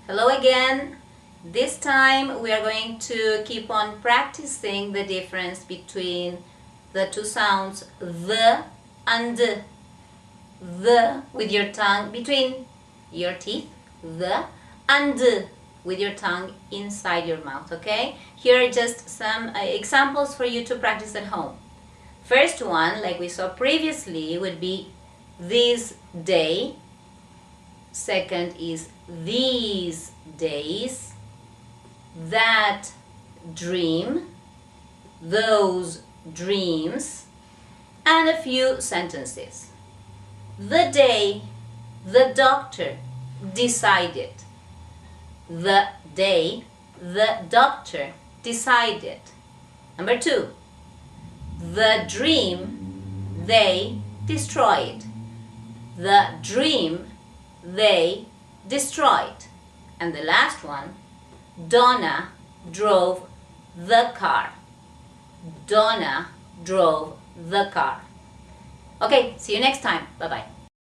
Hello again. This time we are going to keep on practicing the difference between the two sounds the and the with your tongue between your teeth, the and with your tongue inside your mouth, okay? Here are just some examples for you to practice at home. First one, like we saw previously, would be this day. Second is these days, that dream, those dreams, and a few sentences. The day the doctor decided. The day the doctor decided. Number 2. The dream they destroyed. The dream they destroyed. And the last one, Donna drove the car. Donna drove the car. Okay, see you next time. Bye-bye.